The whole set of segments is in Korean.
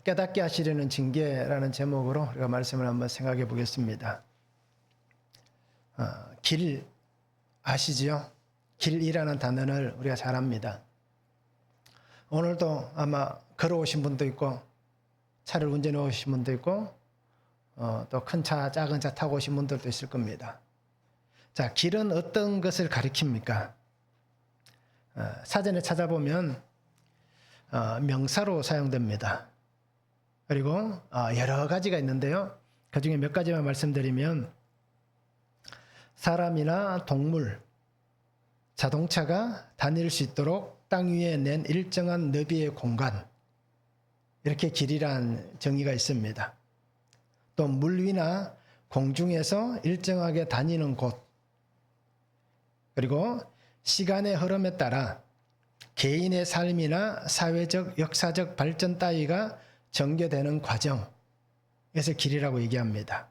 깨닫게 하시려는 징계라는 제목으로 우리가 말씀을 한번 생각해 보겠습니다. 길 아시죠? 길이라는 단어를 우리가 잘 압니다. 오늘도 아마 걸어오신 분도 있고 차를 운전해 오신 분도 있고 또 큰 차, 작은 차 타고 오신 분들도 있을 겁니다. 자, 길은 어떤 것을 가리킵니까? 사전에 찾아보면 명사로 사용됩니다. 그리고 여러 가지가 있는데요. 그 중에 몇 가지만 말씀드리면 사람이나 동물, 자동차가 다닐 수 있도록 땅 위에 낸 일정한 너비의 공간, 이렇게 길이란 정의가 있습니다. 또 물 위나 공중에서 일정하게 다니는 곳, 그리고 시간의 흐름에 따라 개인의 삶이나 사회적, 역사적 발전 따위가 전개되는 과정, 그래서 길이라고 얘기합니다.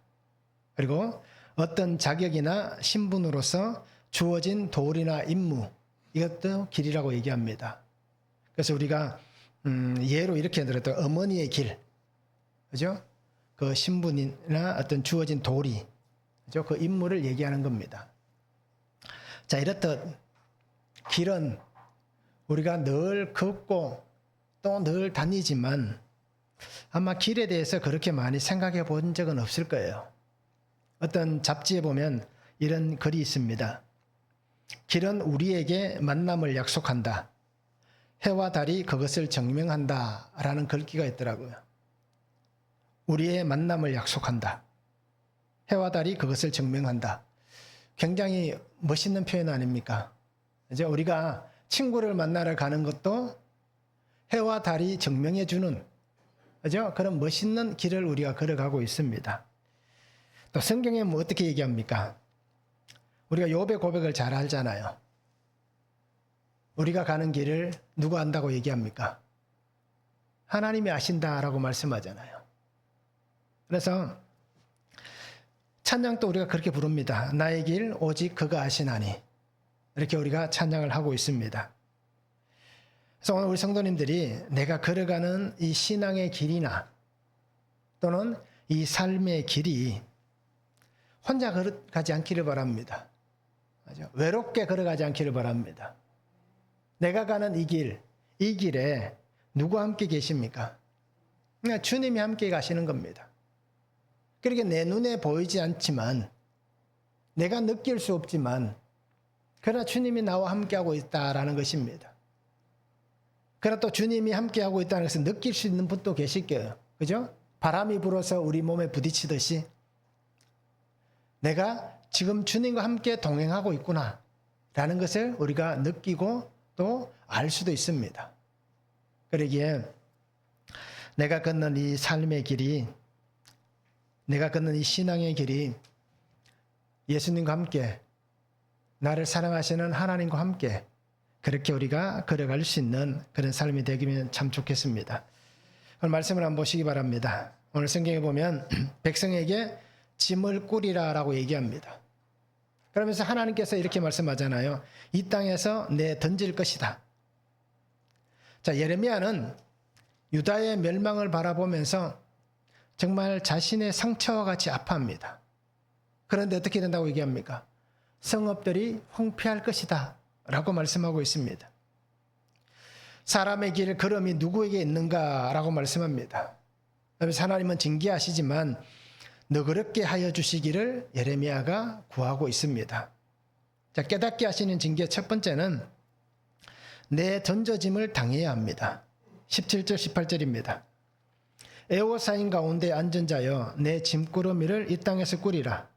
그리고 어떤 자격이나 신분으로서 주어진 도리나 임무, 이것도 길이라고 얘기합니다. 그래서 우리가 예로 이렇게 들었던 어머니의 길, 그죠? 그 신분이나 어떤 주어진 도리, 그죠? 그 임무를 얘기하는 겁니다. 자, 이렇듯 길은 우리가 늘 걷고 또 늘 다니지만 아마 길에 대해서 그렇게 많이 생각해 본 적은 없을 거예요. 어떤 잡지에 보면 이런 글이 있습니다. 길은 우리에게 만남을 약속한다. 해와 달이 그것을 증명한다. 라는 글귀가 있더라고요. 우리의 만남을 약속한다. 해와 달이 그것을 증명한다. 굉장히 멋있는 표현 아닙니까? 이제 우리가 친구를 만나러 가는 것도 해와 달이 증명해 주는, 그죠? 그런 멋있는 길을 우리가 걸어가고 있습니다. 또 성경에 뭐 어떻게 얘기합니까? 우리가 욥의 고백을 잘 알잖아요. 우리가 가는 길을 누가 안다고 얘기합니까? 하나님이 아신다라고 말씀하잖아요. 그래서 찬양도 우리가 그렇게 부릅니다. 나의 길 오직 그가 아시나니. 이렇게 우리가 찬양을 하고 있습니다. 그래서 오늘 우리 성도님들이 내가 걸어가는 이 신앙의 길이나 또는 이 삶의 길이 혼자 걸어가지 않기를 바랍니다. 외롭게 걸어가지 않기를 바랍니다. 내가 가는 이 길에 누구와 함께 계십니까? 그러니까 주님이 함께 가시는 겁니다. 그렇게 내 눈에 보이지 않지만, 내가 느낄 수 없지만, 그러나 주님이 나와 함께하고 있다라는 것입니다. 그러나 또 주님이 함께하고 있다는 것을 느낄 수 있는 분도 계실 거예요. 그죠? 바람이 불어서 우리 몸에 부딪히듯이 내가 지금 주님과 함께 동행하고 있구나 라는 것을 우리가 느끼고 또 알 수도 있습니다. 그러기에 내가 걷는 이 삶의 길이, 내가 걷는 이 신앙의 길이 예수님과 함께, 나를 사랑하시는 하나님과 함께 그렇게 우리가 걸어갈 수 있는 그런 삶이 되기면 참 좋겠습니다. 오늘 말씀을 한번 보시기 바랍니다. 오늘 성경에 보면 백성에게 짐을 꾸리라 라고 얘기합니다. 그러면서 하나님께서 이렇게 말씀하잖아요. 이 땅에서 내 던질 것이다. 자, 예레미야는 유다의 멸망을 바라보면서 정말 자신의 상처와 같이 아파합니다. 그런데 어떻게 된다고 얘기합니까? 성읍들이 황폐할 것이다 라고 말씀하고 있습니다. 사람의 길 걸음이 누구에게 있는가 라고 말씀합니다. 그래서 하나님은 징계하시지만 너그럽게 하여 주시기를 예레미야가 구하고 있습니다. 자, 깨닫게 하시는 징계 첫 번째는 내 던져짐을 당해야 합니다. 17절 18절입니다. 애호사인 가운데 앉은 자여 내 짐꾸러미를 이 땅에서 꾸리라.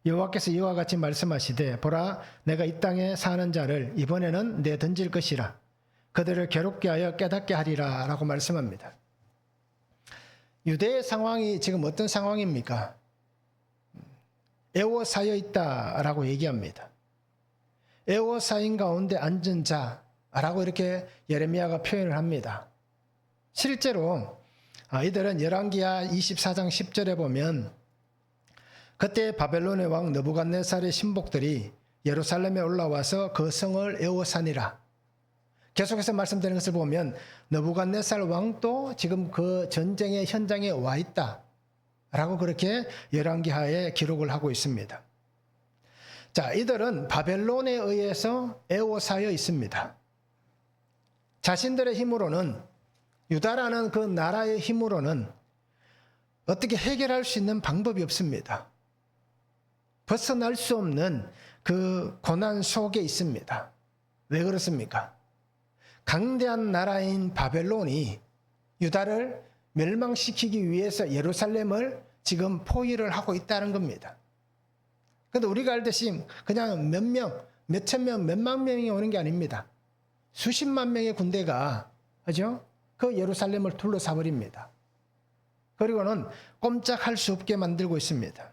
여호와께서 이와 같이 말씀하시되 보라 내가 이 땅에 사는 자를 이번에는 내 던질 것이라. 그들을 괴롭게 하여 깨닫게 하리라 라고 말씀합니다. 유대의 상황이 지금 어떤 상황입니까? 애워싸여 있다라고 얘기합니다. 애워싸인 가운데 앉은 자라고 이렇게 예레미야가 표현을 합니다. 실제로 이들은 열왕기하 24장 10절에 보면 그때 바벨론의 왕 느부갓네살의 신복들이 예루살렘에 올라와서 그 성을 애워싸니라. 계속해서 말씀드리는 것을 보면 느부갓네살 왕도 지금 그 전쟁의 현장에 와 있다라고 그렇게 열왕기하에 기록을 하고 있습니다. 자, 이들은 바벨론에 의해서 애워싸여 있습니다. 자신들의 힘으로는, 유다라는 그 나라의 힘으로는 어떻게 해결할 수 있는 방법이 없습니다. 벗어날 수 없는 그 고난 속에 있습니다. 왜 그렇습니까? 강대한 나라인 바벨론이 유다를 멸망시키기 위해서 예루살렘을 지금 포위를 하고 있다는 겁니다. 그런데 우리가 알듯이 그냥 몇 명, 몇천 명, 몇만 명이 오는 게 아닙니다. 수십만 명의 군대가, 그죠? 그 예루살렘을 둘러싸 버립니다. 그리고는 꼼짝할 수 없게 만들고 있습니다.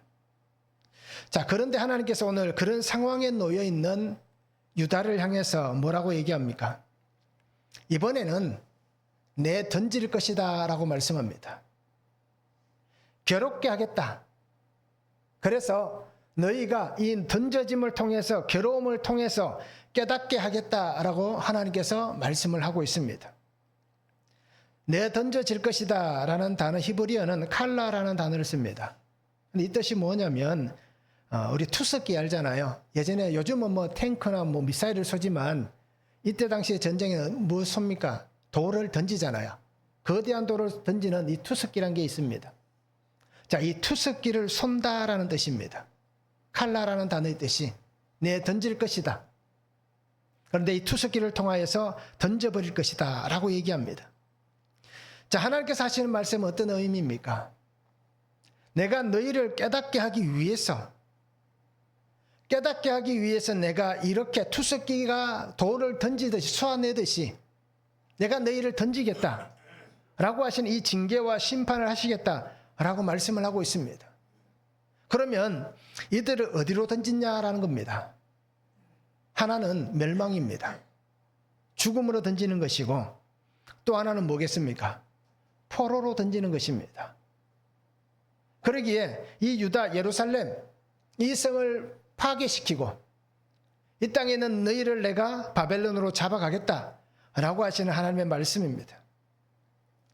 자, 그런데 하나님께서 오늘 그런 상황에 놓여 있는 유다를 향해서 뭐라고 얘기합니까? 이번에는 내 던질 것이다 라고 말씀합니다. 괴롭게 하겠다. 그래서 너희가 이 던져짐을 통해서, 괴로움을 통해서 깨닫게 하겠다라고 하나님께서 말씀을 하고 있습니다. 내 던져질 것이다 라는 단어, 히브리어는 칼라라는 단어를 씁니다. 근데 이 뜻이 뭐냐면, 우리 투석기 알잖아요. 예전에, 요즘은 뭐 탱크나 뭐 미사일을 쏘지만 이때 당시에 전쟁에는 뭐 쏩니까? 돌을 던지잖아요. 거대한 돌을 던지는 이 투석기라는 게 있습니다. 자, 이 투석기를 쏜다라는 뜻입니다. 칼라라는 단어의 뜻이 내 던질 것이다. 그런데 이 투석기를 통하여서 던져버릴 것이다 라고 얘기합니다. 자, 하나님께서 하시는 말씀은 어떤 의미입니까? 내가 너희를 깨닫게 하기 위해서 내가 이렇게 투석기가 돌을 던지듯이, 쏘아내듯이 내가 너희를 던지겠다 라고 하신 이 징계와 심판을 하시겠다 라고 말씀을 하고 있습니다. 그러면 이들을 어디로 던지냐라는 겁니다. 하나는 멸망입니다. 죽음으로 던지는 것이고, 또 하나는 뭐겠습니까? 포로로 던지는 것입니다. 그러기에 이 유다, 예루살렘, 이 성을 파괴시키고 이 땅에 있는 너희를 내가 바벨론으로 잡아가겠다라고 하시는 하나님의 말씀입니다.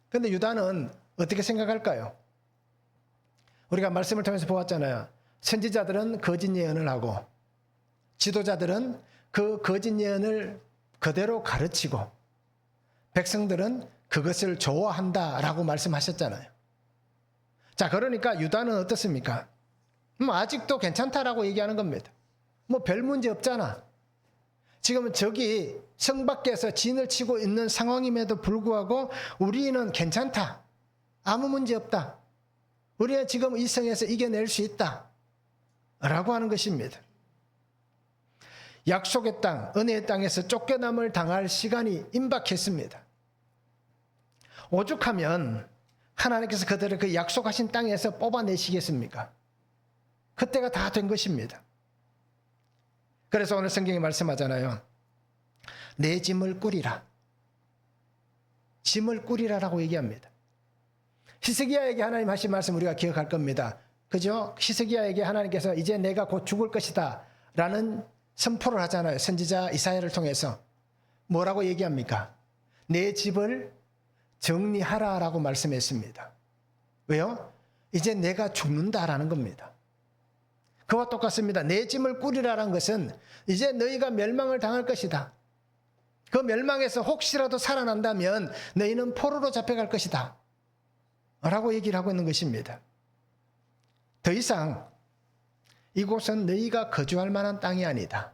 그런데 유다는 어떻게 생각할까요? 우리가 말씀을 통해서 보았잖아요. 선지자들은 거짓 예언을 하고 지도자들은 그 거짓 예언을 그대로 가르치고 백성들은 그것을 좋아한다라고 말씀하셨잖아요. 자, 그러니까 유다는 어떻습니까? 아직도 괜찮다라고 얘기하는 겁니다. 뭐 별 문제 없잖아. 지금 저기 성 밖에서 진을 치고 있는 상황임에도 불구하고 우리는 괜찮다. 아무 문제 없다. 우리는 지금 이 성에서 이겨낼 수 있다. 라고 하는 것입니다. 약속의 땅, 은혜의 땅에서 쫓겨남을 당할 시간이 임박했습니다. 오죽하면 하나님께서 그들을 그 약속하신 땅에서 뽑아내시겠습니까? 그때가 다 된 것입니다. 그래서 오늘 성경이 말씀하잖아요. 내 짐을 꾸리라. 짐을 꾸리라라고 얘기합니다. 히스기야에게 하나님 하신 말씀 우리가 기억할 겁니다. 그죠? 히스기야에게 하나님께서 이제 내가 곧 죽을 것이다 라는 선포를 하잖아요. 선지자 이사야를 통해서. 뭐라고 얘기합니까? 내 집을 정리하라라고 말씀했습니다. 왜요? 이제 내가 죽는다라는 겁니다. 그와 똑같습니다. 내 짐을 꾸리라는 것은 이제 너희가 멸망을 당할 것이다. 그 멸망에서 혹시라도 살아난다면 너희는 포로로 잡혀갈 것이다 라고 얘기를 하고 있는 것입니다. 더 이상 이곳은 너희가 거주할 만한 땅이 아니다.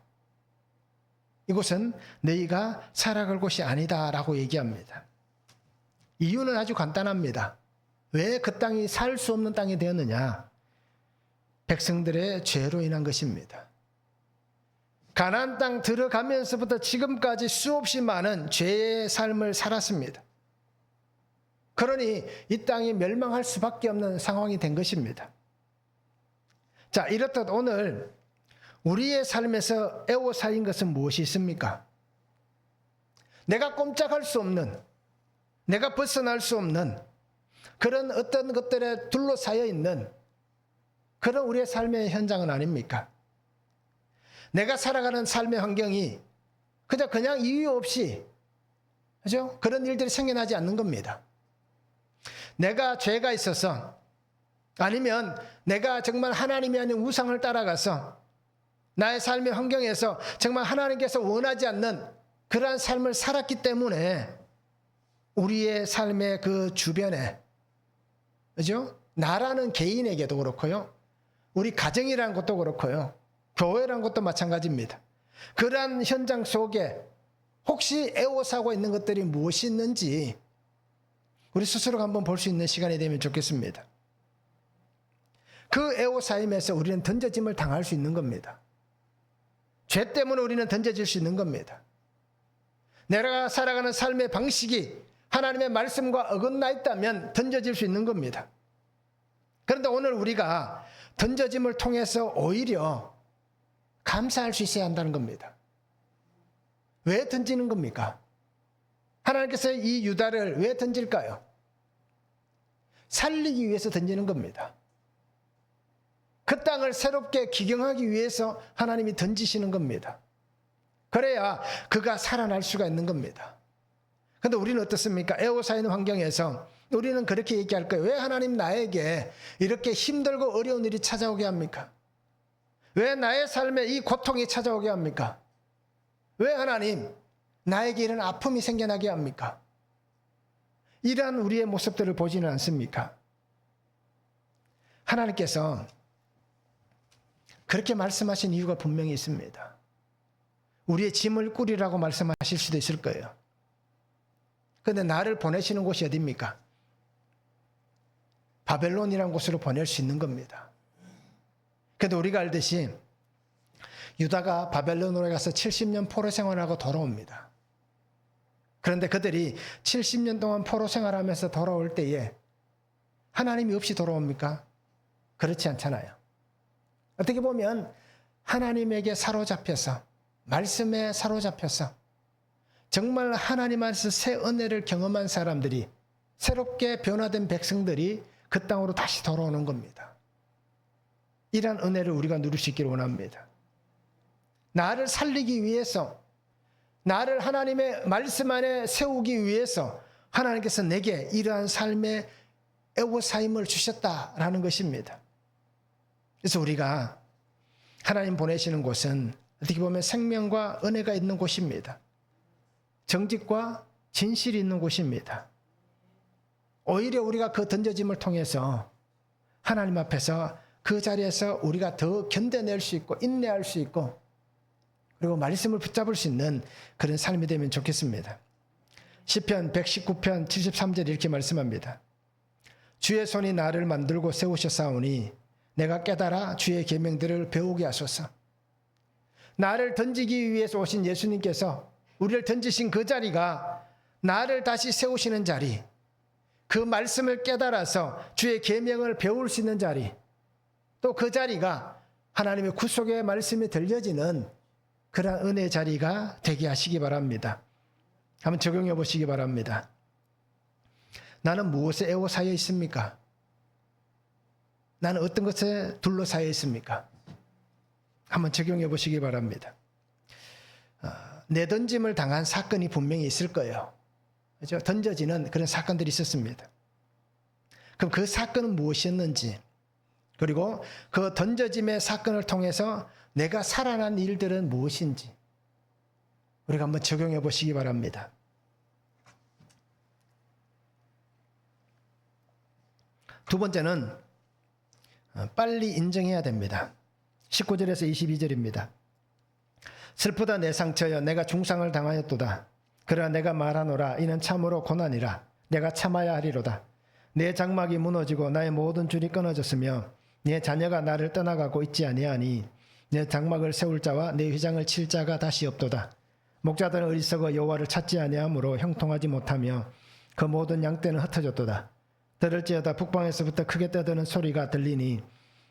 이곳은 너희가 살아갈 곳이 아니다 라고 얘기합니다. 이유는 아주 간단합니다. 왜 그 땅이 살 수 없는 땅이 되었느냐? 백성들의 죄로 인한 것입니다. 가나안 땅 들어가면서부터 지금까지 수없이 많은 죄의 삶을 살았습니다. 그러니 이 땅이 멸망할 수밖에 없는 상황이 된 것입니다. 자, 이렇듯 오늘 우리의 삶에서 애워싸인 것은 무엇이 있습니까? 내가 꼼짝할 수 없는, 내가 벗어날 수 없는 그런 어떤 것들에 둘러싸여 있는 그런 우리의 삶의 현장은 아닙니까? 내가 살아가는 삶의 환경이 그냥 이유 없이 그죠? 그런 일들이 생겨나지 않는 겁니다. 내가 죄가 있어서 아니면 내가 정말 하나님이 아닌 우상을 따라가서 나의 삶의 환경에서 정말 하나님께서 원하지 않는 그러한 삶을 살았기 때문에 우리의 삶의 그 주변에, 그죠? 나라는 개인에게도 그렇고요. 우리 가정이라는 것도 그렇고요. 교회라는 것도 마찬가지입니다. 그러한 현장 속에 혹시 애워싸고 있는 것들이 무엇이 있는지 우리 스스로가 한번 볼 수 있는 시간이 되면 좋겠습니다. 그 애워싸임에서 우리는 던져짐을 당할 수 있는 겁니다. 죄 때문에 우리는 던져질 수 있는 겁니다. 내가 살아가는 삶의 방식이 하나님의 말씀과 어긋나 있다면 던져질 수 있는 겁니다. 그런데 오늘 우리가 던져짐을 통해서 오히려 감사할 수 있어야 한다는 겁니다. 왜 던지는 겁니까? 하나님께서 이 유다를 왜 던질까요? 살리기 위해서 던지는 겁니다. 그 땅을 새롭게 기경하기 위해서 하나님이 던지시는 겁니다. 그래야 그가 살아날 수가 있는 겁니다. 그런데 우리는 어떻습니까? 애워싸이는 환경에서 우리는 그렇게 얘기할 거예요. 왜 하나님 나에게 이렇게 힘들고 어려운 일이 찾아오게 합니까? 왜 나의 삶에 이 고통이 찾아오게 합니까? 왜 하나님 나에게 이런 아픔이 생겨나게 합니까? 이러한 우리의 모습들을 보지는 않습니까? 하나님께서 그렇게 말씀하신 이유가 분명히 있습니다. 우리의 짐을 꾸리라고 말씀하실 수도 있을 거예요. 그런데 나를 보내시는 곳이 어디입니까? 바벨론이라는 곳으로 보낼 수 있는 겁니다. 그래도 우리가 알듯이 유다가 바벨론으로 가서 70년 포로 생활하고 돌아옵니다. 그런데 그들이 70년 동안 포로 생활하면서 돌아올 때에 하나님이 없이 돌아옵니까? 그렇지 않잖아요. 어떻게 보면 하나님에게 사로잡혀서, 말씀에 사로잡혀서 정말 하나님 안에서 새 은혜를 경험한 사람들이, 새롭게 변화된 백성들이 그 땅으로 다시 돌아오는 겁니다. 이러한 은혜를 우리가 누릴 수 있기를 원합니다. 나를 살리기 위해서, 나를 하나님의 말씀 안에 세우기 위해서 하나님께서 내게 이러한 삶의 애워싸임을 주셨다라는 것입니다. 그래서 우리가 하나님 보내시는 곳은 어떻게 보면 생명과 은혜가 있는 곳입니다. 정직과 진실이 있는 곳입니다. 오히려 우리가 그 던져짐을 통해서 하나님 앞에서 그 자리에서 우리가 더 견뎌낼 수 있고 인내할 수 있고 그리고 말씀을 붙잡을 수 있는 그런 삶이 되면 좋겠습니다. 시편 119편 73절 이렇게 말씀합니다. 주의 손이 나를 만들고 세우셨사오니 내가 깨달아 주의 계명들을 배우게 하소서. 나를 던지기 위해서 오신 예수님께서 우리를 던지신 그 자리가 나를 다시 세우시는 자리, 그 말씀을 깨달아서 주의 계명을 배울 수 있는 자리, 또 그 자리가 하나님의 구속의 말씀이 들려지는 그런 은혜의 자리가 되게 하시기 바랍니다. 한번 적용해 보시기 바랍니다. 나는 무엇에 애워싸여 있습니까? 나는 어떤 것에 둘러싸여 있습니까? 한번 적용해 보시기 바랍니다. 내던짐을 당한 사건이 분명히 있을 거예요. 그렇죠? 던져지는 그런 사건들이 있었습니다. 그럼 그 사건은 무엇이었는지, 그리고 그 던져짐의 사건을 통해서 내가 살아난 일들은 무엇인지 우리가 한번 적용해 보시기 바랍니다. 두 번째는 빨리 인정해야 됩니다. 19절에서 22절입니다. 슬프다 내 상처여 내가 중상을 당하였도다. 그러나 내가 말하노라 이는 참으로 고난이라. 내가 참아야 하리로다. 내 장막이 무너지고 나의 모든 줄이 끊어졌으며 내 자녀가 나를 떠나가고 있지 아니하니 내 장막을 세울 자와 내 휘장을 칠 자가 다시 없도다. 목자들은 어리석어 여호와를 찾지 아니하므로 형통하지 못하며 그 모든 양떼는 흩어졌도다. 들을지어다 북방에서부터 크게 떠드는 소리가 들리니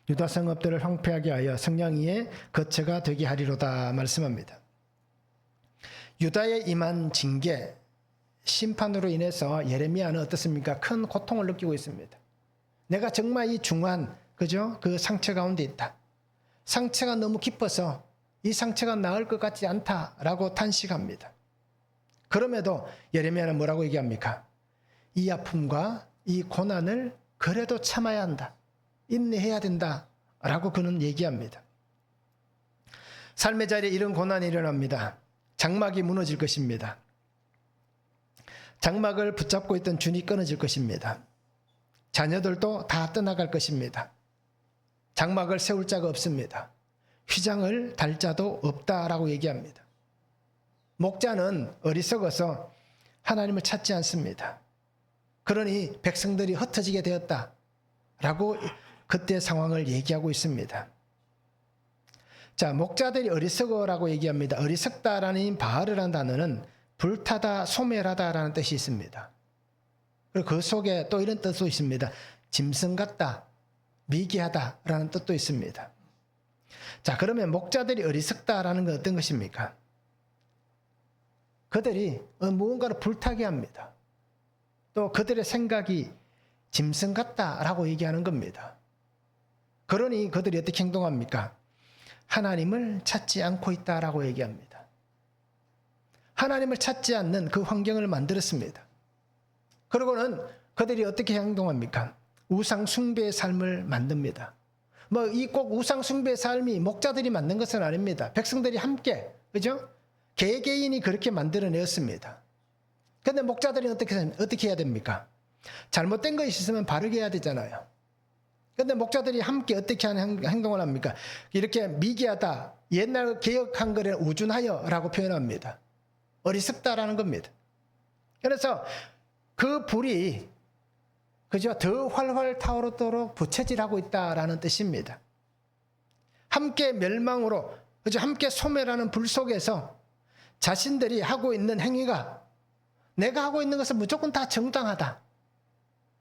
유다 성읍들을 황폐하게 하여 성냥이의 거처가 되게 하리로다 말씀합니다. 유다에 임한 징계, 심판으로 인해서 예레미야는 어떻습니까? 큰 고통을 느끼고 있습니다. 내가 정말 이 중한, 그죠? 그 상처 가운데 있다. 상처가 너무 깊어서 이 상처가 나을 것 같지 않다라고 탄식합니다. 그럼에도 예레미야는 뭐라고 얘기합니까? 이 아픔과 이 고난을 그래도 참아야 한다. 인내해야 된다. 라고 그는 얘기합니다. 삶의 자리에 이런 고난이 일어납니다. 장막이 무너질 것입니다. 장막을 붙잡고 있던 줄이 끊어질 것입니다. 자녀들도 다 떠나갈 것입니다. 장막을 세울 자가 없습니다. 휘장을 달 자도 없다라고 얘기합니다. 목자는 어리석어서 하나님을 찾지 않습니다. 그러니 백성들이 흩어지게 되었다라고 그때 상황을 얘기하고 있습니다. 자, 목자들이 어리석어라고 얘기합니다. 어리석다라는 바알이라는 단어는 불타다, 소멸하다라는 뜻이 있습니다. 그리고 그 속에 또 이런 뜻도 있습니다. 짐승 같다, 미개하다라는 뜻도 있습니다. 자, 그러면 목자들이 어리석다라는 건 어떤 것입니까? 그들이 무언가를 불타게 합니다. 또 그들의 생각이 짐승 같다라고 얘기하는 겁니다. 그러니 그들이 어떻게 행동합니까? 하나님을 찾지 않고 있다라고 얘기합니다. 하나님을 찾지 않는 그 환경을 만들었습니다. 그리고는 그들이 어떻게 행동합니까? 우상 숭배의 삶을 만듭니다. 이 꼭 우상 숭배의 삶이 목자들이 만든 것은 아닙니다. 백성들이 함께, 그죠? 개개인이 그렇게 만들어내었습니다. 그런데 목자들이 어떻게 해야 됩니까? 잘못된 것이 있으면 바르게 해야 되잖아요. 그런데 목자들이 함께 어떻게 하는 행동을 합니까? 이렇게 미개하다, 옛날 개혁한 거를 우준하여라고 표현합니다. 어리석다라는 겁니다. 그래서 그 불이 그죠? 더 활활 타오르도록 부채질하고 있다라는 뜻입니다. 함께 멸망으로, 그죠? 함께 소멸하는 불 속에서 자신들이 하고 있는 행위가 내가 하고 있는 것은 무조건 다 정당하다.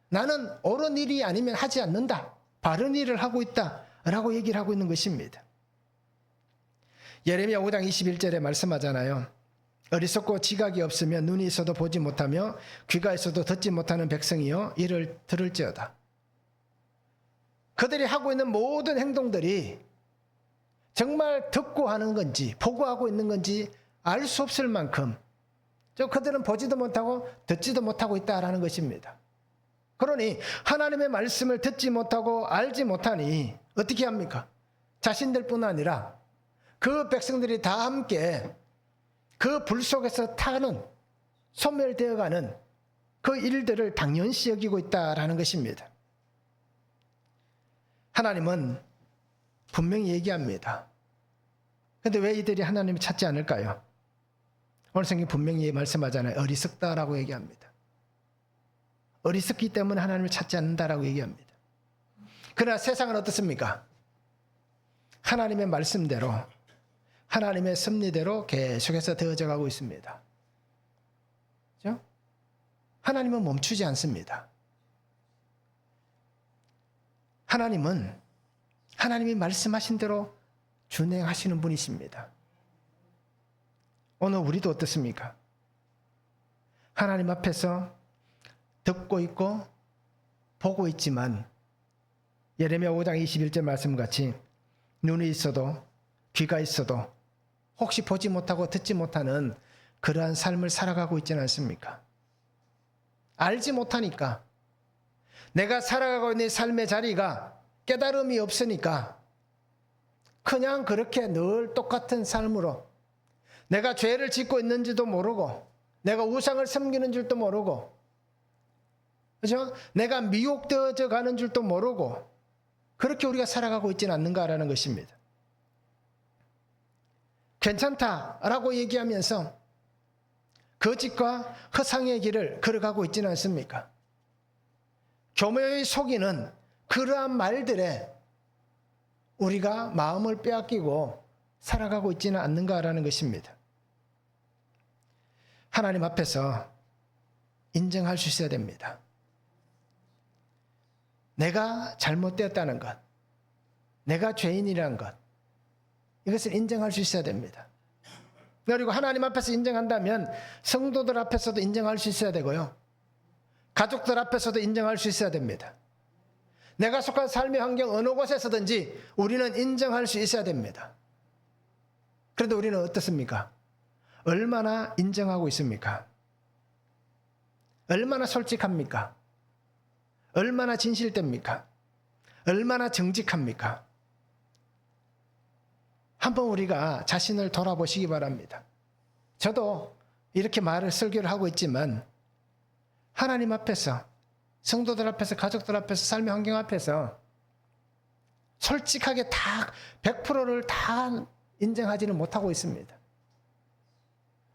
나는 옳은 일이 아니면 하지 않는다. 바른 일을 하고 있다라고 얘기를 하고 있는 것입니다. 예레미야 5장 21절에 말씀하잖아요. 어리석고 지각이 없으면 눈이 있어도 보지 못하며 귀가 있어도 듣지 못하는 백성이여 이를 들을지어다. 그들이 하고 있는 모든 행동들이 정말 듣고 하는 건지 보고하고 있는 건지 알 수 없을 만큼 그들은 보지도 못하고 듣지도 못하고 있다라는 것입니다. 그러니 하나님의 말씀을 듣지 못하고 알지 못하니 어떻게 합니까? 자신들뿐 아니라 그 백성들이 다 함께 그 불 속에서 타는, 소멸되어가는 그 일들을 당연시 여기고 있다라는 것입니다. 하나님은 분명히 얘기합니다. 그런데 왜 이들이 하나님을 찾지 않을까요? 오늘 성경 분명히 말씀하잖아요. 어리석다라고 얘기합니다. 어리석기 때문에 하나님을 찾지 않는다라고 얘기합니다. 그러나 세상은 어떻습니까? 하나님의 말씀대로, 하나님의 섭리대로 계속해서 되어져 가고 있습니다. 그렇죠? 하나님은 멈추지 않습니다. 하나님은 하나님이 말씀하신 대로 준행하시는 분이십니다. 오늘 우리도 어떻습니까? 하나님 앞에서 듣고 있고 보고 있지만 예레미야 5장 21절 말씀같이 눈이 있어도 귀가 있어도 혹시 보지 못하고 듣지 못하는 그러한 삶을 살아가고 있지는 않습니까? 알지 못하니까 내가 살아가고 있는 삶의 자리가 깨달음이 없으니까 그냥 그렇게 늘 똑같은 삶으로 내가 죄를 짓고 있는지도 모르고 내가 우상을 섬기는 줄도 모르고 그렇죠? 내가 미혹되어져 가는 줄도 모르고 그렇게 우리가 살아가고 있지는 않는가라는 것입니다. 괜찮다라고 얘기하면서 거짓과 허상의 길을 걸어가고 있지는 않습니까? 교묘히 속이는 그러한 말들에 우리가 마음을 빼앗기고 살아가고 있지는 않는가라는 것입니다. 하나님 앞에서 인정할 수 있어야 됩니다. 내가 잘못되었다는 것, 내가 죄인이라는 것, 이것을 인정할 수 있어야 됩니다. 그리고 하나님 앞에서 인정한다면 성도들 앞에서도 인정할 수 있어야 되고요. 가족들 앞에서도 인정할 수 있어야 됩니다. 내가 속한 삶의 환경 어느 곳에서든지 우리는 인정할 수 있어야 됩니다. 그런데 우리는 어떻습니까? 얼마나 인정하고 있습니까? 얼마나 솔직합니까? 얼마나 진실됩니까? 얼마나 정직합니까? 한번 우리가 자신을 돌아보시기 바랍니다. 저도 이렇게 설교를 하고 있지만 하나님 앞에서, 성도들 앞에서, 가족들 앞에서, 삶의 환경 앞에서 솔직하게 다 100%를 다 인정하지는 못하고 있습니다.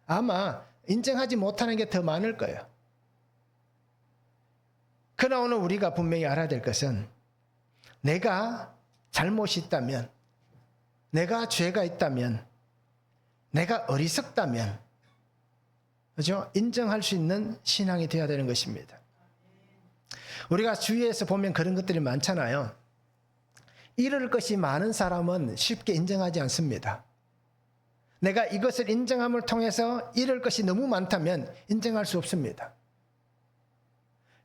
아마 인정하지 못하는 게 더 많을 거예요. 그러나 오늘 우리가 분명히 알아야 될 것은 내가 잘못이 있다면, 내가 죄가 있다면, 내가 어리석다면, 그죠? 인정할 수 있는 신앙이 되어야 되는 것입니다. 우리가 주위에서 보면 그런 것들이 많잖아요. 잃을 것이 많은 사람은 쉽게 인정하지 않습니다. 내가 이것을 인정함을 통해서 잃을 것이 너무 많다면 인정할 수 없습니다.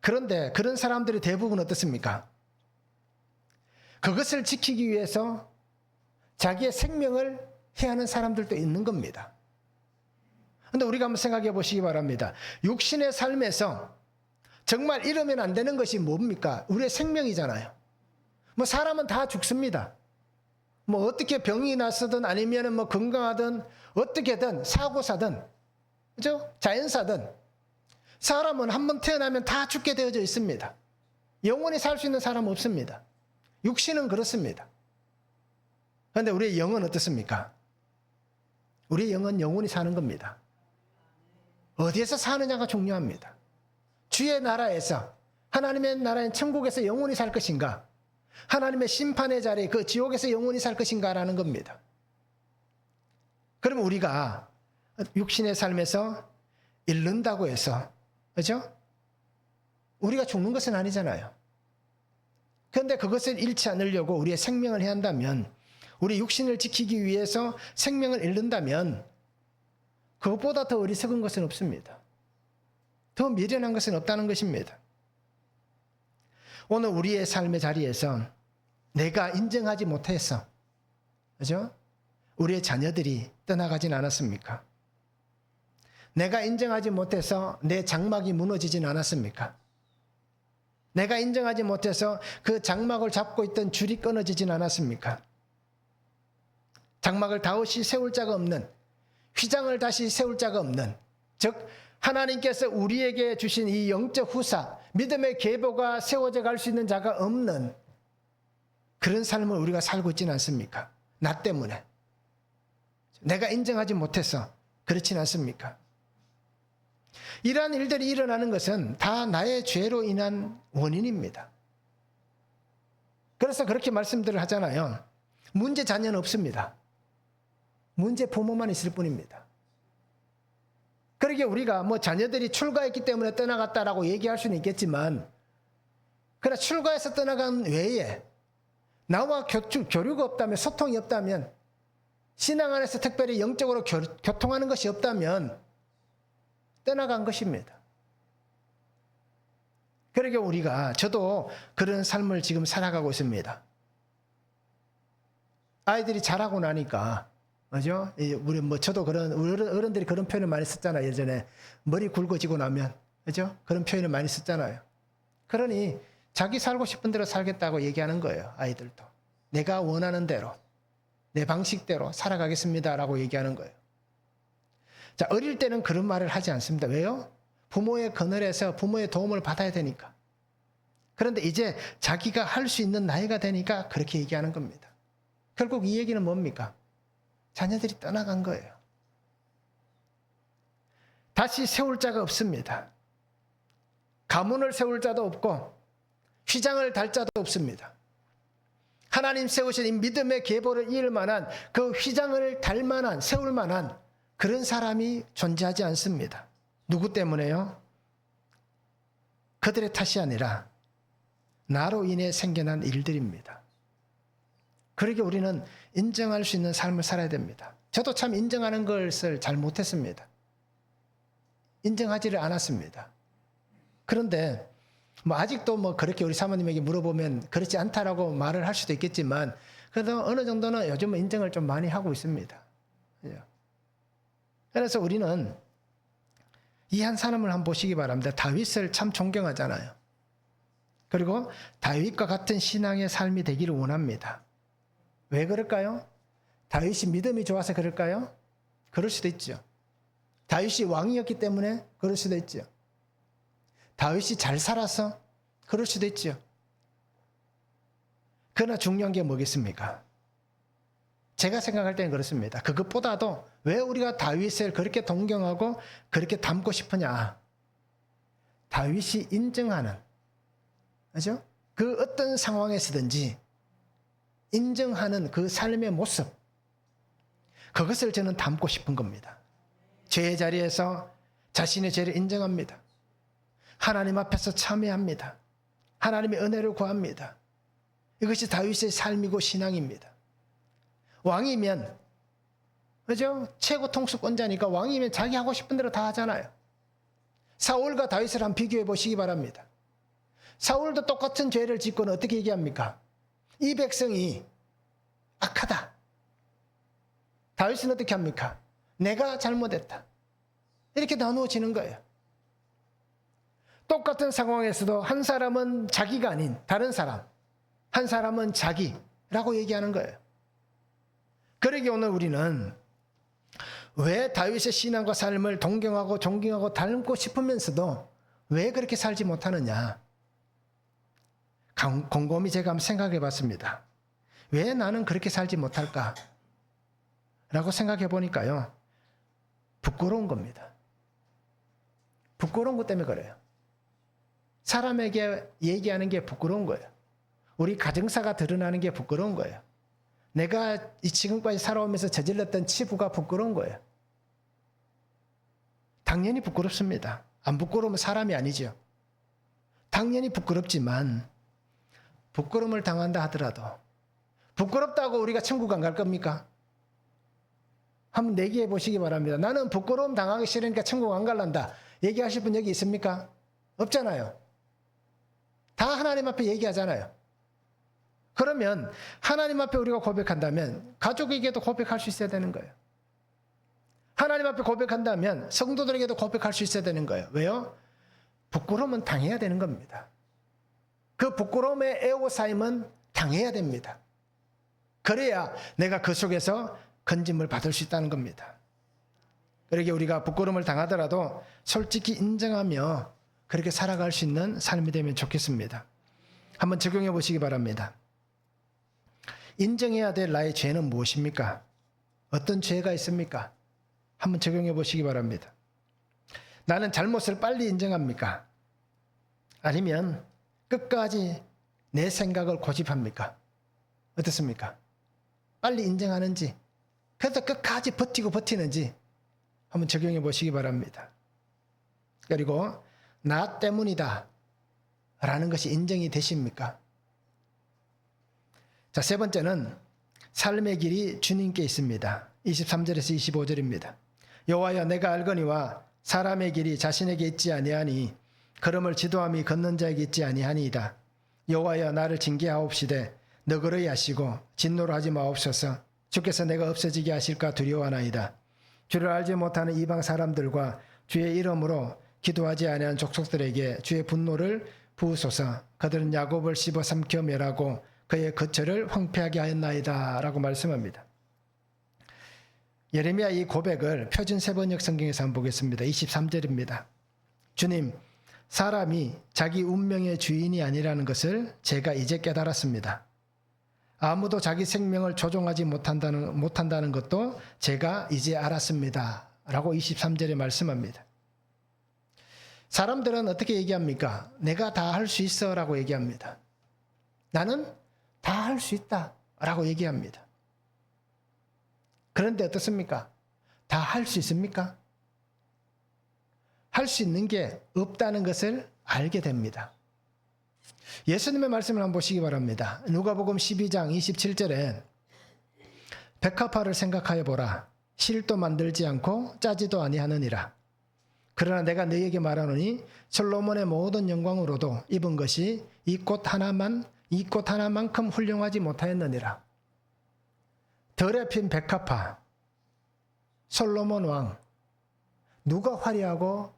그런데 그런 사람들이 대부분 어떻습니까? 그것을 지키기 위해서 자기의 생명을 해하는 사람들도 있는 겁니다. 그런데 우리가 한번 생각해 보시기 바랍니다. 육신의 삶에서 정말 잃으면 안 되는 것이 뭡니까? 우리의 생명이잖아요. 뭐 사람은 다 죽습니다. 뭐 어떻게 병이 났든 아니면 뭐 건강하든 어떻게든 사고사든, 그죠? 자연사든 사람은 한번 태어나면 다 죽게 되어져 있습니다. 영원히 살 수 있는 사람은 없습니다. 육신은 그렇습니다. 그런데 우리의 영은 어떻습니까? 우리의 영은 영원히 사는 겁니다. 어디에서 사느냐가 중요합니다. 주의 나라에서, 하나님의 나라인 천국에서 영원히 살 것인가, 하나님의 심판의 자리에 그 지옥에서 영원히 살 것인가라는 겁니다. 그러면 우리가 육신의 삶에서 잃는다고 해서, 그렇죠? 우리가 죽는 것은 아니잖아요. 그런데 그것을 잃지 않으려고 우리의 생명을 해야 한다면, 우리 육신을 지키기 위해서 생명을 잃는다면 그것보다 더 어리석은 것은 없습니다. 더 미련한 것은 없다는 것입니다. 오늘 우리의 삶의 자리에서 내가 인정하지 못해서, 그죠? 우리의 자녀들이 떠나가진 않았습니까? 내가 인정하지 못해서 내 장막이 무너지진 않았습니까? 내가 인정하지 못해서 그 장막을 잡고 있던 줄이 끊어지진 않았습니까? 장막을 다시 세울 자가 없는, 휘장을 다시 세울 자가 없는, 즉 하나님께서 우리에게 주신 이 영적 후사, 믿음의 계보가 세워져 갈 수 있는 자가 없는 그런 삶을 우리가 살고 있지는 않습니까? 나 때문에, 내가 인정하지 못해서 그렇지는 않습니까? 이러한 일들이 일어나는 것은 다 나의 죄로 인한 원인입니다. 그래서 그렇게 말씀들을 하잖아요. 문제 자녀는 없습니다. 문제 부모만 있을 뿐입니다. 그러게 우리가 뭐 자녀들이 출가했기 때문에 떠나갔다라고 얘기할 수는 있겠지만, 그러나 출가해서 떠나간 외에 나와 교류가 없다면, 소통이 없다면, 신앙 안에서 특별히 영적으로 교통하는 것이 없다면 떠나간 것입니다. 그러게 우리가, 저도 그런 삶을 지금 살아가고 있습니다. 아이들이 자라고 나니까, 그죠? 우리 저도 어른들이 그런 표현을 많이 썼잖아요. 예전에 머리 굵어지고 나면, 그죠? 그런 표현을 많이 썼잖아요. 그러니 자기 살고 싶은 대로 살겠다고 얘기하는 거예요. 아이들도 내가 원하는 대로, 내 방식대로 살아가겠습니다라고 얘기하는 거예요. 자, 어릴 때는 그런 말을 하지 않습니다. 왜요? 부모의 그늘에서 부모의 도움을 받아야 되니까. 그런데 이제 자기가 할 수 있는 나이가 되니까 그렇게 얘기하는 겁니다. 결국 이 얘기는 뭡니까? 자녀들이 떠나간 거예요. 다시 세울 자가 없습니다. 가문을 세울 자도 없고 휘장을 달 자도 없습니다. 하나님 세우신 이 믿음의 계보를 이을 만한, 그 휘장을 달 만한, 세울 만한 그런 사람이 존재하지 않습니다. 누구 때문에요? 그들의 탓이 아니라 나로 인해 생겨난 일들입니다. 그러게 우리는 인정할 수 있는 삶을 살아야 됩니다. 저도 참 인정하는 것을 잘 못했습니다. 인정하지를 않았습니다. 그런데 아직도 그렇게 우리 사모님에게 물어보면 그렇지 않다라고 말을 할 수도 있겠지만, 그래도 어느 정도는 요즘은 인정을 좀 많이 하고 있습니다. 그래서 우리는 이 한 사람을 한번 보시기 바랍니다. 다윗을 참 존경하잖아요. 그리고 다윗과 같은 신앙의 삶이 되기를 원합니다. 왜 그럴까요? 다윗이 믿음이 좋아서 그럴까요? 그럴 수도 있죠. 다윗이 왕이었기 때문에 그럴 수도 있죠. 다윗이 잘 살아서 그럴 수도 있죠. 그러나 중요한 게 뭐겠습니까? 제가 생각할 때는 그렇습니다. 그것보다도 왜 우리가 다윗을 그렇게 동경하고 그렇게 닮고 싶으냐? 다윗이 인정하는, 그죠? 그 어떤 상황에서든지 인정하는 그 삶의 모습, 그것을 저는 담고 싶은 겁니다. 죄의 자리에서 자신의 죄를 인정합니다. 하나님 앞에서 참회합니다. 하나님의 은혜를 구합니다. 이것이 다윗의 삶이고 신앙입니다. 왕이면, 그죠? 최고 통수권자니까 왕이면 자기 하고 싶은 대로 다 하잖아요. 사울과 다윗을 한번 비교해 보시기 바랍니다. 사울도 똑같은 죄를 짓고는 어떻게 얘기합니까? 이 백성이 악하다. 다윗은 어떻게 합니까? 내가 잘못했다. 이렇게 나누어지는 거예요. 똑같은 상황에서도 한 사람은 자기가 아닌 다른 사람, 한 사람은 자기라고 얘기하는 거예요. 그러기에 오늘 우리는 왜 다윗의 신앙과 삶을 동경하고 존경하고 닮고 싶으면서도 왜 그렇게 살지 못하느냐? 곰곰이 제가 한번 생각해 봤습니다. 왜 나는 그렇게 살지 못할까? 라고 생각해 보니까요. 부끄러운 겁니다. 부끄러운 것 때문에 그래요. 사람에게 얘기하는 게 부끄러운 거예요. 우리 가정사가 드러나는 게 부끄러운 거예요. 내가 지금까지 살아오면서 저질렀던 치부가 부끄러운 거예요. 당연히 부끄럽습니다. 안 부끄러우면 사람이 아니죠. 당연히 부끄럽지만 부끄러움을 당한다 하더라도 부끄럽다고 우리가 천국 안 갈 겁니까? 한번 내기해 보시기 바랍니다. 나는 부끄러움 당하기 싫으니까 천국 안 갈란다. 얘기하실 분 여기 있습니까? 없잖아요. 다 하나님 앞에 얘기하잖아요. 그러면 하나님 앞에 우리가 고백한다면 가족에게도 고백할 수 있어야 되는 거예요. 하나님 앞에 고백한다면 성도들에게도 고백할 수 있어야 되는 거예요. 왜요? 부끄러움은 당해야 되는 겁니다. 그 부끄러움의 애호사임은 당해야 됩니다. 그래야 내가 그 속에서 건짐을 받을 수 있다는 겁니다. 그러기에 우리가 부끄러움을 당하더라도 솔직히 인정하며 그렇게 살아갈 수 있는 삶이 되면 좋겠습니다. 한번 적용해 보시기 바랍니다. 인정해야 될 나의 죄는 무엇입니까? 어떤 죄가 있습니까? 한번 적용해 보시기 바랍니다. 나는 잘못을 빨리 인정합니까? 아니면 끝까지 내 생각을 고집합니까? 어떻습니까? 빨리 인정하는지, 그래서 끝까지 버티는지 한번 적용해 보시기 바랍니다. 그리고 나 때문이다 라는 것이 인정이 되십니까? 자, 세 번째는 삶의 길이 주님께 있습니다. 23절에서 25절입니다. 여호와여 내가 알거니와 사람의 길이 자신에게 있지 아니하니 걸음을 지도함이 걷는 자에게 있지 아니하니이다. 여호와여 나를 징계하옵시되 너그러이 하시고 진노로 하지 마옵소서. 주께서 내가 없어지게 하실까 두려워하나이다. 주를 알지 못하는 이방 사람들과 주의 이름으로 기도하지 아니한 족속들에게 주의 분노를 부으소서. 그들은 야곱을 씹어 삼켜 멸하고 그의 거처를 황폐하게 하였나이다 라고 말씀합니다. 예레미야 이 고백을 표준 세번역 성경에서 한번 보겠습니다. 23절입니다. 주님, 사람이 자기 운명의 주인이 아니라는 것을 제가 이제 깨달았습니다. 아무도 자기 생명을 조종하지 못한다는 것도 제가 이제 알았습니다. 라고 23절에 말씀합니다. 사람들은 어떻게 얘기합니까? 내가 다 할 수 있어 라고 얘기합니다. 나는 다 할 수 있다 라고 얘기합니다. 그런데 어떻습니까? 다 할 수 있습니까? 할 수 있는 게 없다는 것을 알게 됩니다. 예수님의 말씀을 한번 보시기 바랍니다. 누가복음 12장 27절에 백합화를 생각하여 보라. 실도 만들지 않고 짜지도 아니하느니라. 그러나 내가 너희에게 말하노니 솔로몬의 모든 영광으로도 입은 것이 이 꽃 하나만큼 훌륭하지 못하였느니라. 덜에 핀 백합화, 솔로몬 왕, 누가 화려하고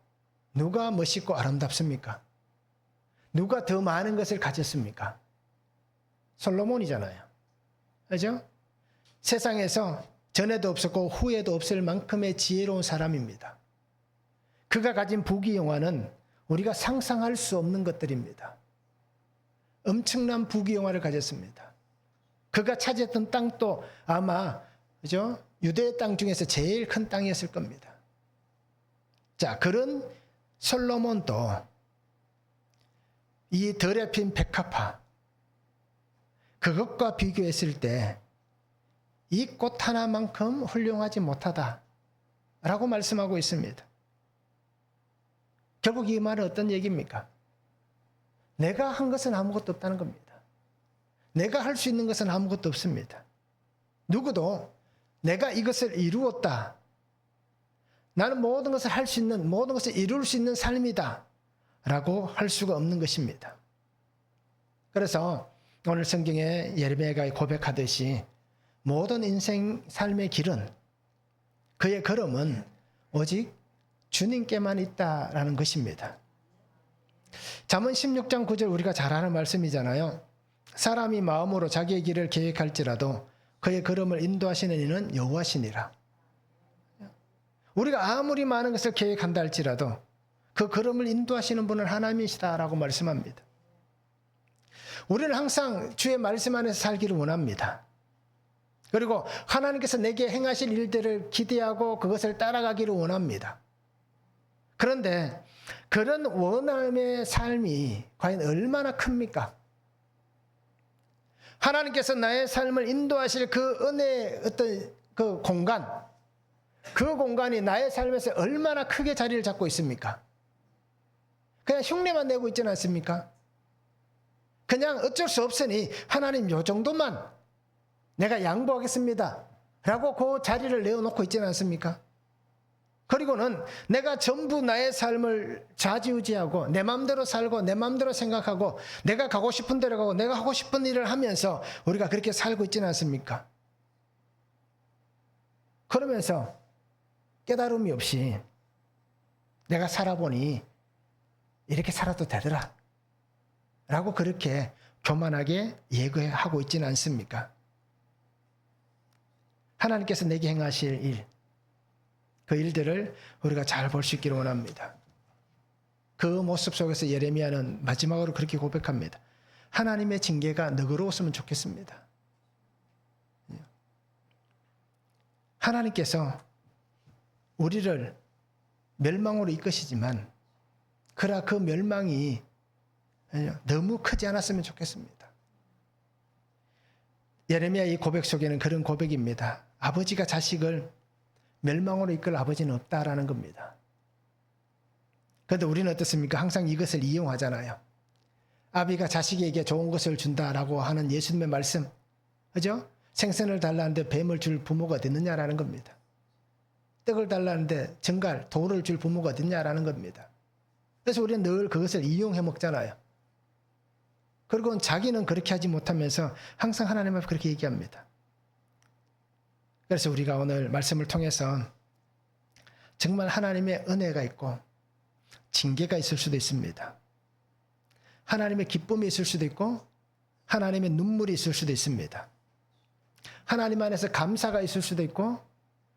누가 멋있고 아름답습니까? 누가 더 많은 것을 가졌습니까? 솔로몬이잖아요. 그죠? 세상에서 전에도 없었고 후에도 없을 만큼의 지혜로운 사람입니다. 그가 가진 부귀영화는 우리가 상상할 수 없는 것들입니다. 엄청난 부귀영화를 가졌습니다. 그가 차지했던 땅도 아마 그죠? 유대의 땅 중에서 제일 큰 땅이었을 겁니다. 자, 그런 솔로몬도 이 더럽힌 백합화 그것과 비교했을 때 이 꽃 하나만큼 훌륭하지 못하다라고 말씀하고 있습니다. 결국 이 말은 어떤 얘기입니까? 내가 한 것은 아무것도 없다는 겁니다. 내가 할 수 있는 것은 아무것도 없습니다. 누구도 내가 이것을 이루었다. 나는 모든 것을 할 수 있는, 모든 것을 이룰 수 있는 삶이다. 라고 할 수가 없는 것입니다. 그래서 오늘 성경에 예레미야가 고백하듯이 모든 인생 삶의 길은 그의 걸음은 오직 주님께만 있다라는 것입니다. 잠언 16장 9절 우리가 잘 아는 말씀이잖아요. 사람이 마음으로 자기의 길을 계획할지라도 그의 걸음을 인도하시는 이는 여호와시니라. 우리가 아무리 많은 것을 계획한다 할지라도 그 걸음을 인도하시는 분은 하나님이시다라고 말씀합니다. 우리는 항상 주의 말씀 안에서 살기를 원합니다. 그리고 하나님께서 내게 행하실 일들을 기대하고 그것을 따라가기를 원합니다. 그런데 그런 원함의 삶이 과연 얼마나 큽니까? 하나님께서 나의 삶을 인도하실 그 은혜의 어떤 그 공간, 그 공간이 나의 삶에서 얼마나 크게 자리를 잡고 있습니까? 그냥 흉내만 내고 있지는 않습니까? 그냥 어쩔 수 없으니 하나님 요 정도만 내가 양보하겠습니다 라고 그 자리를 내어놓고 있지는 않습니까? 그리고는 내가 전부 나의 삶을 좌지우지하고 내 마음대로 살고 내 마음대로 생각하고 내가 가고 싶은 데로 가고 내가 하고 싶은 일을 하면서 우리가 그렇게 살고 있지는 않습니까? 그러면서 깨달음이 없이 내가 살아보니 이렇게 살아도 되더라 라고 그렇게 교만하게 예고하고 있지는 않습니까? 하나님께서 내게 행하실 일, 그 일들을 우리가 잘 볼 수 있기를 원합니다. 그 모습 속에서 예레미야는 마지막으로 그렇게 고백합니다. 하나님의 징계가 너그러웠으면 좋겠습니다. 하나님께서 우리를 멸망으로 이끄시지만 그러나 그 멸망이 너무 크지 않았으면 좋겠습니다. 예레미야 이 고백 속에는 그런 고백입니다. 아버지가 자식을 멸망으로 이끌 아버지는 없다라는 겁니다. 그런데 우리는 어떻습니까? 항상 이것을 이용하잖아요. 아비가 자식에게 좋은 것을 준다라고 하는 예수님의 말씀, 그죠? 생선을 달라는데 뱀을 줄 부모가 어디 있느냐라는 겁니다. 떡을 달라는데 정갈, 돌을 줄 부모가 어디 있냐라는 겁니다. 그래서 우리는 늘 그것을 이용해 먹잖아요. 그리고 자기는 그렇게 하지 못하면서 항상 하나님 앞에 그렇게 얘기합니다. 그래서 우리가 오늘 말씀을 통해서 정말 하나님의 은혜가 있고 징계가 있을 수도 있습니다. 하나님의 기쁨이 있을 수도 있고 하나님의 눈물이 있을 수도 있습니다. 하나님 안에서 감사가 있을 수도 있고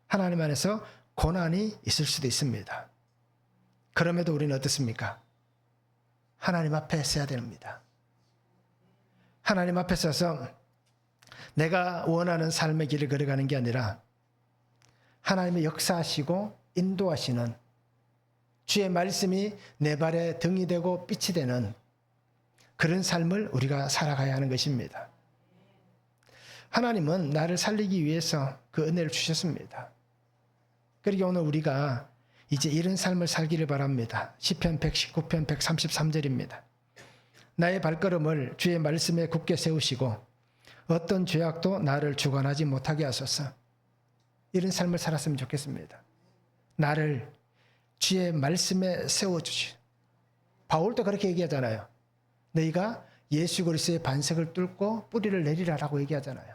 하나님 안에서 고난이 있을 수도 있습니다. 그럼에도 우리는 어떻습니까? 하나님 앞에 서야 됩니다. 하나님 앞에 서서 내가 원하는 삶의 길을 걸어가는 게 아니라 하나님의 역사하시고 인도하시는 주의 말씀이 내 발에 등이 되고 빛이 되는 그런 삶을 우리가 살아가야 하는 것입니다. 하나님은 나를 살리기 위해서 그 은혜를 주셨습니다. 그리고 오늘 우리가 이제 이런 삶을 살기를 바랍니다. 시편 119편 133절입니다. 나의 발걸음을 주의 말씀에 굳게 세우시고 어떤 죄악도 나를 주관하지 못하게 하소서. 이런 삶을 살았으면 좋겠습니다. 나를 주의 말씀에 세워주시. 바울도 그렇게 얘기하잖아요. 너희가 예수 그리스도의 반석을 뚫고 뿌리를 내리라라고 얘기하잖아요.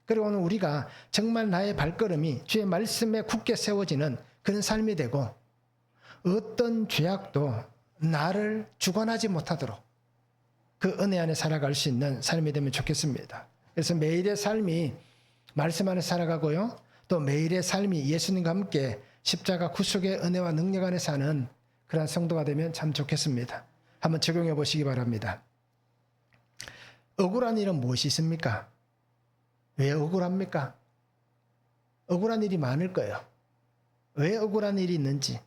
그리고 오늘 우리가 정말 나의 발걸음이 주의 말씀에 굳게 세워지는 그런 삶이 되고 어떤 죄악도 나를 주관하지 못하도록 그 은혜 안에 살아갈 수 있는 삶이 되면 좋겠습니다. 그래서 매일의 삶이 말씀 안에 살아가고요. 또 매일의 삶이 예수님과 함께 십자가 구속의 은혜와 능력 안에 사는 그런 성도가 되면 참 좋겠습니다. 한번 적용해 보시기 바랍니다. 억울한 일은 무엇이 있습니까? 왜 억울합니까? 억울한 일이 많을 거예요. 왜 억울한 일이 있는지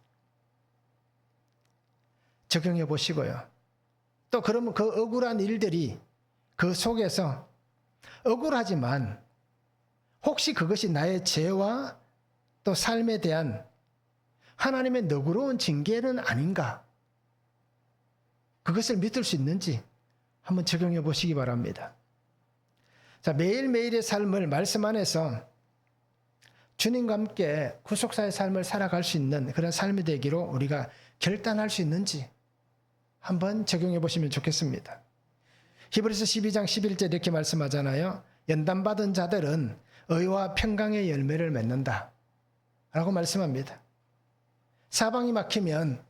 적용해 보시고요. 또 그러면 그 억울한 일들이 그 속에서 억울하지만 혹시 그것이 나의 죄와 또 삶에 대한 하나님의 너그러운 징계는 아닌가? 그것을 믿을 수 있는지 한번 적용해 보시기 바랍니다. 자, 매일매일의 삶을 말씀 안에서 주님과 함께 구속사의 삶을 살아갈 수 있는 그런 삶이 되기로 우리가 결단할 수 있는지 한번 적용해 보시면 좋겠습니다. 히브리서 12장 11절 이렇게 말씀하잖아요. 연단받은 자들은 의와 평강의 열매를 맺는다 라고 말씀합니다. 사방이 막히면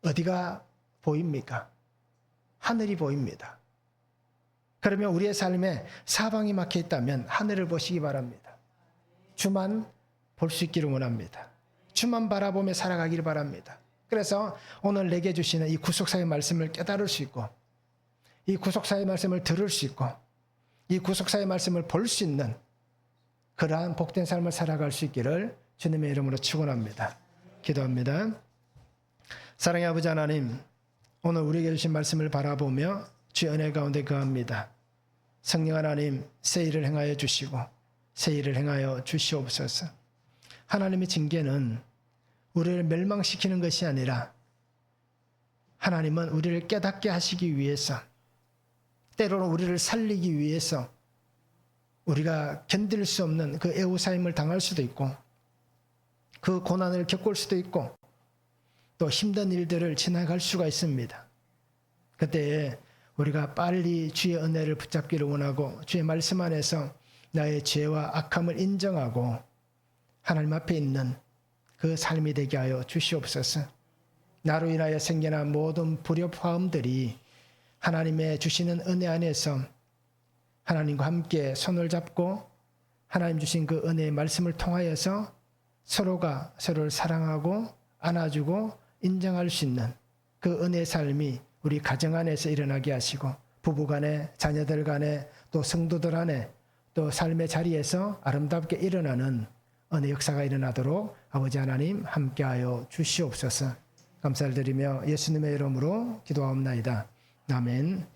어디가 보입니까? 하늘이 보입니다. 그러면 우리의 삶에 사방이 막혀 있다면 하늘을 보시기 바랍니다. 주만 볼 수 있기를 원합니다. 주만 바라보며 살아가기를 바랍니다. 그래서 오늘 내게 주시는 이 구속사의 말씀을 깨달을 수 있고 이 구속사의 말씀을 들을 수 있고 이 구속사의 말씀을 볼 수 있는 그러한 복된 삶을 살아갈 수 있기를 주님의 이름으로 축원합니다. 기도합니다. 사랑의 아버지 하나님, 오늘 우리에게 주신 말씀을 바라보며 주의 은혜 가운데 거합니다. 성령 하나님, 새 일을 행하여 주시고 새 일을 행하여 주시옵소서. 하나님의 징계는 우리를 멸망시키는 것이 아니라 하나님은 우리를 깨닫게 하시기 위해서, 때로는 우리를 살리기 위해서 우리가 견딜 수 없는 그 애우사임을 당할 수도 있고 그 고난을 겪을 수도 있고 또 힘든 일들을 지나갈 수가 있습니다. 그때 우리가 빨리 주의 은혜를 붙잡기를 원하고 주의 말씀 안에서 나의 죄와 악함을 인정하고 하나님 앞에 있는 그 삶이 되게 하여 주시옵소서. 나로 인하여 생겨난 모든 불협화음들이 하나님의 주시는 은혜 안에서 하나님과 함께 손을 잡고 하나님 주신 그 은혜의 말씀을 통하여서 서로가 서로를 사랑하고 안아주고 인정할 수 있는 그 은혜의 삶이 우리 가정 안에서 일어나게 하시고 부부 간에 자녀들 간에 또 성도들 안에 또 삶의 자리에서 아름답게 일어나는 은혜 역사가 일어나도록 아버지 하나님 함께하여 주시옵소서. 감사를 드리며 예수님의 이름으로 기도하옵나이다. 아멘.